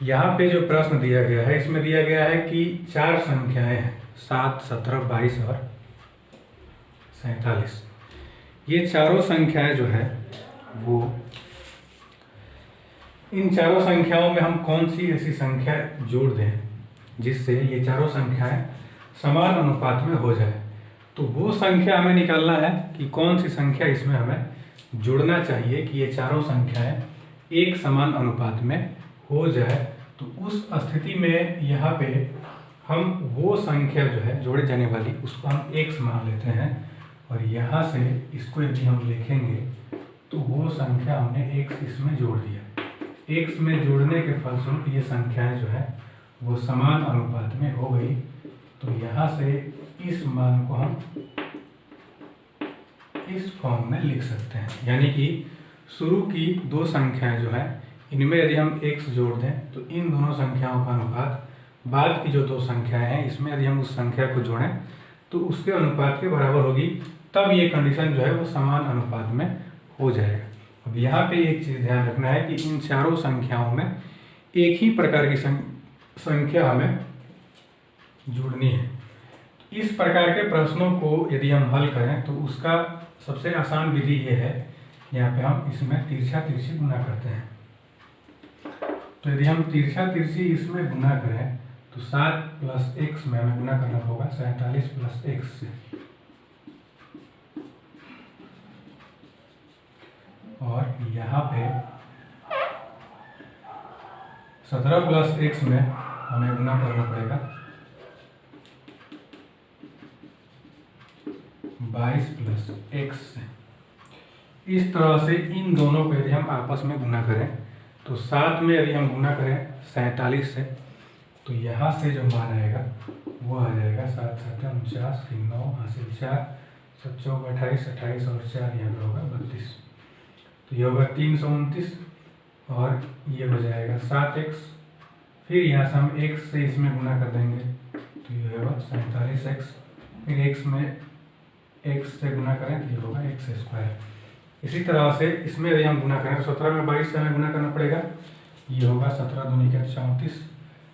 यहाँ पे जो प्रश्न दिया गया है इसमें दिया गया है कि चार संख्याएं हैं 7, 17, 22 और 47। ये चारों संख्याएं जो है वो इन चारों संख्याओं में हम कौन सी ऐसी संख्या जोड़ दें जिससे ये चारों संख्याएं समान अनुपात में हो जाए। तो वो संख्या हमें निकालना है कि कौन सी संख्या इसमें हमें जोड़ना चाहिए कि ये चारों संख्याएं एक समान अनुपात में हो जाए। तो उस स्थिति में यहाँ पे हम वो संख्या जो है जोड़े जाने वाली उसको हम x मान लेते हैं और यहाँ से इसको यदि हम लिखेंगे तो वो संख्या हमने x इसमें जोड़ दिया। x में जोड़ने के फलस्वरूप ये संख्याएं जो है वो समान अनुपात में हो गई। तो यहाँ से इस मान को हम इस फॉर्म में लिख सकते हैं, यानी कि शुरू की दो संख्याएं जो है इनमें यदि हम x जोड़ दें तो इन दोनों संख्याओं का अनुपात बाद की जो दो संख्याएं हैं इसमें यदि हम उस संख्या को जोड़ें तो उसके अनुपात के बराबर होगी। तब ये कंडीशन जो है वो समान अनुपात में हो जाएगा। अब यहाँ पे एक चीज़ ध्यान रखना है कि इन चारों संख्याओं में एक ही प्रकार की संख्या हमें जोड़नी है। इस प्रकार के प्रश्नों को यदि हम हल करें तो उसका सबसे आसान विधि ये है, यहाँ पे हम इसमें तिरछा तिरछी गुना करते हैं। तो यदि हम तिरछा तिरछी इसमें गुना करें तो 7 + x में हमें गुना करना होगा 47 + x से, और यहाँ पे 17 + x में हमें गुना करना पड़ेगा 22 + x से। इस तरह से इन दोनों को यदि हम आपस में गुना करें तो 7 में यदि हम गुना करें 47 से तो यहाँ से जो मान आएगा वो आ जाएगा 7 × 7 = 49, 9 हासिल 4, 7 × 4 = 28, 28 और 4 यहाँ पर होगा 32। तो ये होगा 329 और ये हो जाएगा 7x। फिर यहाँ से हम x से इसमें गुना कर देंगे तो ये होगा 47x। फिर x में x से गुना करें तो ये होगा x²। इसी तरह से इसमें यदि हम गुना करें तो 17 में 22 से हमें गुना करना पड़ेगा, ये होगा 17 दूनी का 34,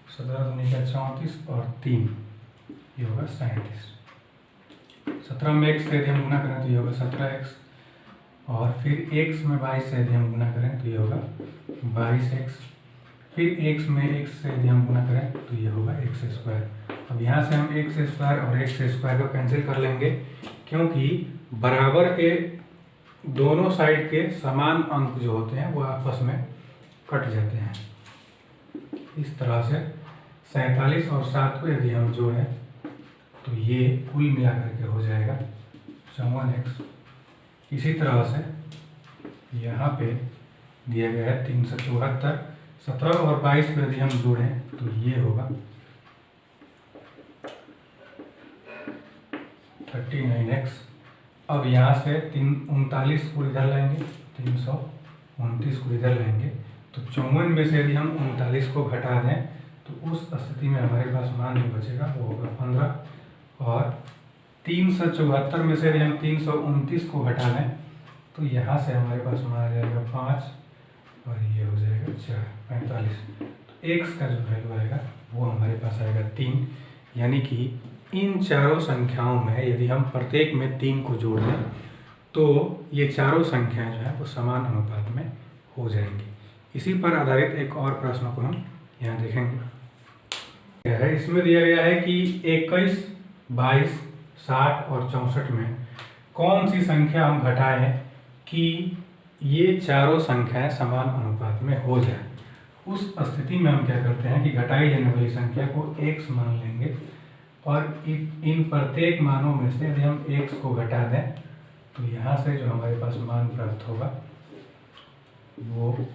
17 दूनी का 34 और 3 ये होगा 37। 17 में x से यदि हम गुना करें तो ये होगा 17x और फिर x में 22 से यदि हम गुना करें तो ये होगा 22x। फिर x में x से यदि हम गुना करें तो ये होगा x²। अब यहाँ से हम x² और x² को कैंसिल कर लेंगे क्योंकि बराबर के दोनों साइड के समान अंक जो होते हैं वो आपस में कट जाते हैं। इस तरह से 47 और 7 को यदि हम जोड़ें तो ये कुल मिलाकर के हो जाएगा 54x। इसी तरह से यहाँ पे दिया गया है 374। 17 और 22 को यदि हम जोड़ें तो ये होगा 39x। अब यहाँ से 39 को इधर लाएंगे, 329 को इधर लाएंगे तो 54 में से यदि हम 39 को घटा दें तो उस स्थिति में हमारे पास मान जो बचेगा वो होगा 15। और 374 में से यदि हम 329 को घटा दें तो यहाँ से हमारे पास मान आ जाएगा 5 और ये हो जाएगा 4, 45। तो x का जो वैल्यू आएगा वो हमारे पास आएगा 3। यानी कि इन चारों संख्याओं में यदि हम प्रत्येक में 3 को जोड़ दें तो ये चारों संख्याएं जो है वो समान अनुपात में हो जाएंगी। इसी पर आधारित एक और प्रश्न को हम यहाँ देखेंगे। इसमें दिया गया है कि 21, 22, 60 और 64 में कौन सी संख्या हम घटाएं कि ये चारों संख्याएं समान अनुपात में हो जाए। उस स्थिति में हम क्या करते हैं कि घटाई जाने वाली संख्या को x मान लेंगे और इन प्रत्येक मानों में से यदि हम x को घटा दें तो यहाँ से जो हमारे पास मान प्राप्त होगा वो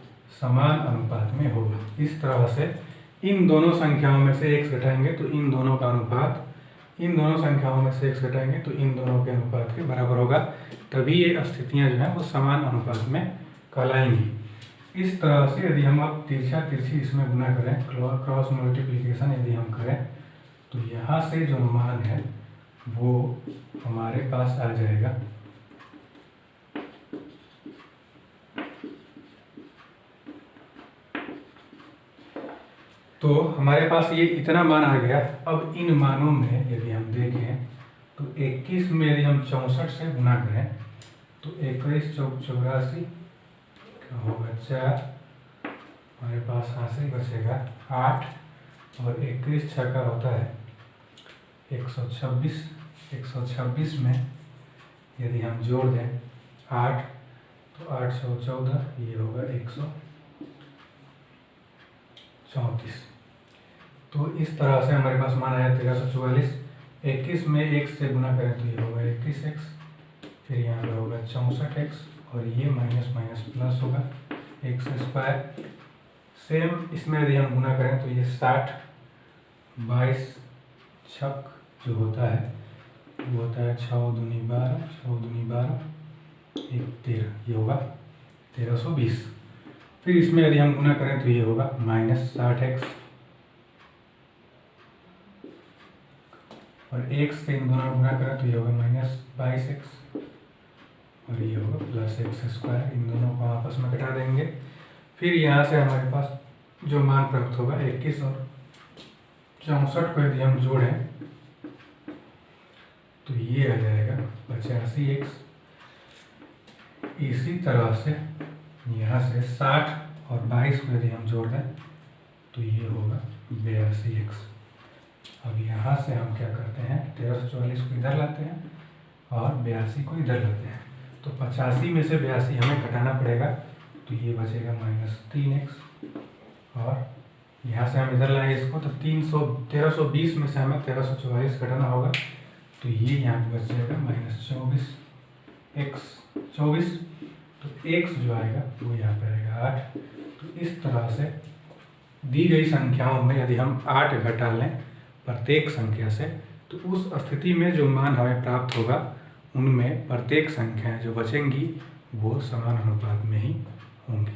समान अनुपात में होगा। इस तरह से इन दोनों संख्याओं में से x घटाएंगे तो इन दोनों का अनुपात, इन दोनों संख्याओं में से x घटाएंगे तो इन दोनों के अनुपात के बराबर होगा। तभी ये स्थितियाँ जो हैं वो समान अनुपात में कहलाएंगी। इस तरह से यदि हम अब तिरछा तिरछी इसमें गुना करें, क्रॉस मल्टीप्लिकेशन यदि हम करें तो यहाँ से जो मान है वो हमारे पास आ जाएगा 21 तो हमारे पास ये इतना मान आ गया। अब इन मानों में यदि हम देखें तो 21 में यदि हम 64 से गुना करें तो 21 चौक 84 क्या होगा 4, हमारे पास हासिल बचेगा 8 और 21 छक्का होता है 126। 126 में यदि हम जोड़ दें 8 तो 8 सौ 14, ये होगा 134। तो इस तरह से हमारे पास मान आया 1344। 21 में 1 से गुना करें तो ये होगा 21x, फिर यहाँ पे होगा 64x और ये माइनस माइनस प्लस होगा x स्क्वायर। सेम इसमें यदि हम गुना करें तो ये 60, 22 छक जो होता है वो होता है 6 दूनी 12, 6 दूनी 12, 1 13, ये होगा 1320। फिर इसमें यदि हम गुना करें तो ये होगा माइनस 60x और x से इन दोनों गुना करें तो ये होगा माइनस 22x और ये होगा प्लस x स्क्वायर। इन दोनों को आपस में घटा देंगे। फिर यहाँ से हमारे पास जो मान प्राप्त होगा 21 और 64 को यदि हम जोड़ें तो ये आ जाएगा 85x। इसी तरह से यहाँ से 60 और 22 को यदि हम जोड़ दें तो ये होगा 82x। अब यहाँ से हम क्या करते हैं 1344 को इधर लाते हैं और 82 को इधर लाते हैं। तो 85 में से 82 हमें घटाना पड़ेगा तो ये बचेगा माइनस 3x और यहाँ से हम इधर लाएंगे इसको तो 1320 में से हमें 1344 घटाना होगा तो ये यहाँ पे बच जाएगा माइनस 24 तो x जो आएगा वो यहाँ पे आएगा 8। तो इस तरह से दी गई संख्याओं में यदि हम 8 घटा लें प्रत्येक संख्या से तो उस स्थिति में जो मान हमें प्राप्त होगा उनमें प्रत्येक संख्याएं जो बचेंगी वो समान अनुपात में ही होंगी।